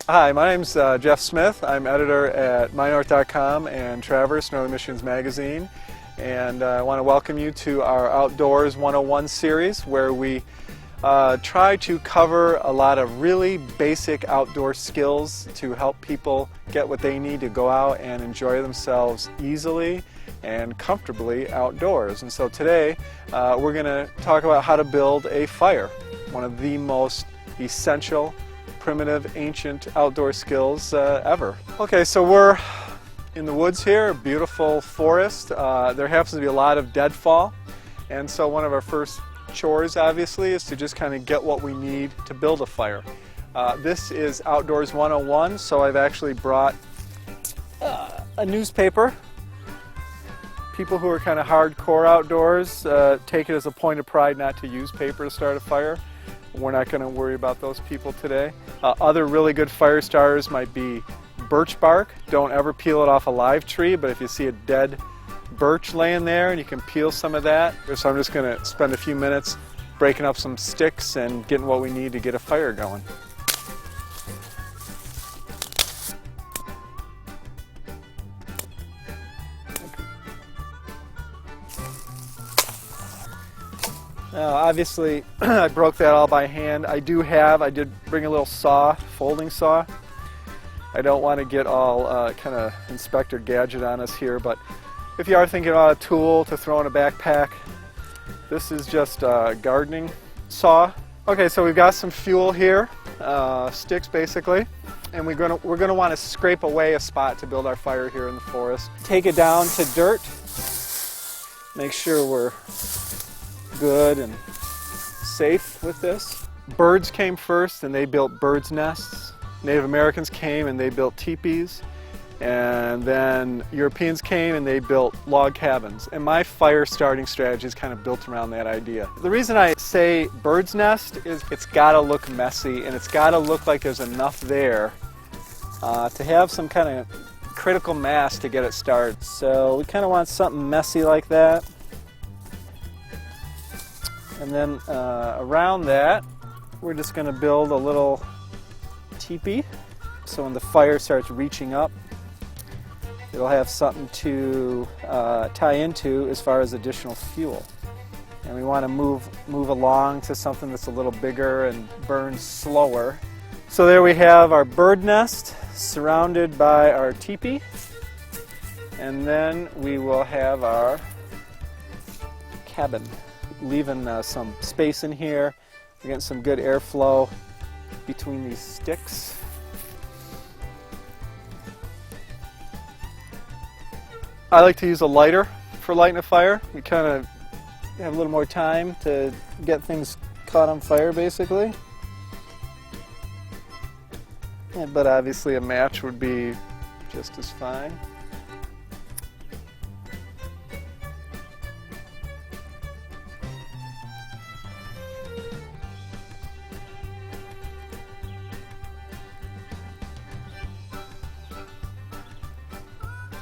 Hi, my name's Jeff Smith. I'm editor at MyNorth.com and Traverse, Northern Michigan's magazine. And I want to welcome you to our Outdoors 101 series where we try to cover a lot of really basic outdoor skills to help people get what they need to go out and enjoy themselves easily and comfortably outdoors. And so today we're going to talk about how to build a fire, one of the most essential, primitive, ancient outdoor skills ever. Okay, so we're in the woods here, a beautiful forest. There happens to be a lot of deadfall, and so one of our first chores obviously is to just kind of get what we need to build a fire. This is Outdoors 101, so I've actually brought a newspaper. People who are kind of hardcore outdoors take it as a point of pride not to use paper to start a fire. We're not going to worry about those people today. Other really good fire starters might be birch bark. Don't ever peel it off a live tree, but if you see a dead birch laying there and you can peel some of that. So I'm just going to spend a few minutes breaking up some sticks and getting what we need to get a fire going. Obviously, I broke that all by hand. I did bring a little saw, folding saw. I don't want to get all kind of Inspector Gadget on us here, but if you are thinking about a tool to throw in a backpack, this is just a gardening saw. Okay, so we've got some fuel here, sticks basically, and we're gonna want to scrape away a spot to build our fire here in the forest. Take it down to dirt. Make sure we're good and safe with this. Birds came first and they built birds' nests. Native Americans came and they built teepees. And then Europeans came and they built log cabins. And my fire starting strategy is kind of built around that idea. The reason I say bird's nest is it's got to look messy and it's got to look like there's enough there to have some kind of critical mass to get it started. So we kind of want something messy like that. And then around that, we're just going to build a little teepee. So when the fire starts reaching up, it'll have something to tie into as far as additional fuel. And we want to move along to something that's a little bigger and burns slower. So there we have our bird nest surrounded by our teepee. And then we will have our cabin. Leaving some space in here. We're getting some good airflow between these sticks. I like to use a lighter for lighting a fire. We kind of have a little more time to get things caught on fire basically. Yeah, but obviously a match would be just as fine.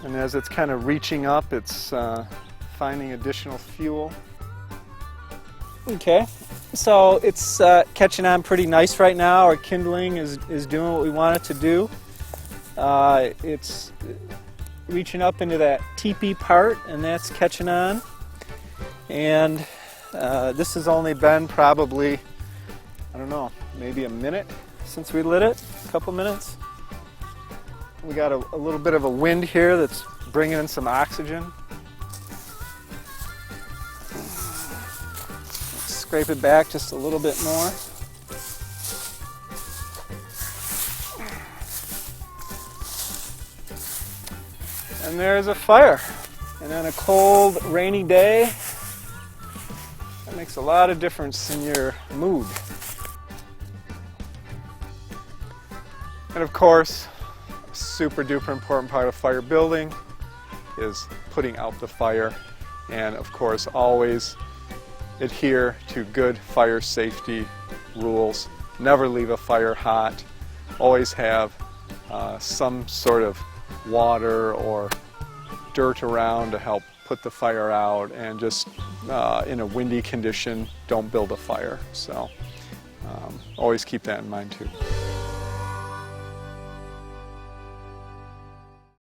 And as it's kind of reaching up, it's finding additional fuel. Okay, so it's catching on pretty nice right now. Our kindling is doing what we want it to do. It's reaching up into that teepee part, and that's catching on. And this has only been probably, I don't know, maybe a minute since we lit it, a couple minutes. We got a little bit of a wind here that's bringing in some oxygen. Scrape it back just a little bit more. And there's a fire. And on a cold, rainy day, that makes a lot of difference in your mood. And of course, super duper important part of fire building is putting out the fire, and of course always adhere to good fire safety rules. Never leave a fire hot. Always have some sort of water or dirt around to help put the fire out, and just in a windy condition, don't build a fire. So always keep that in mind too.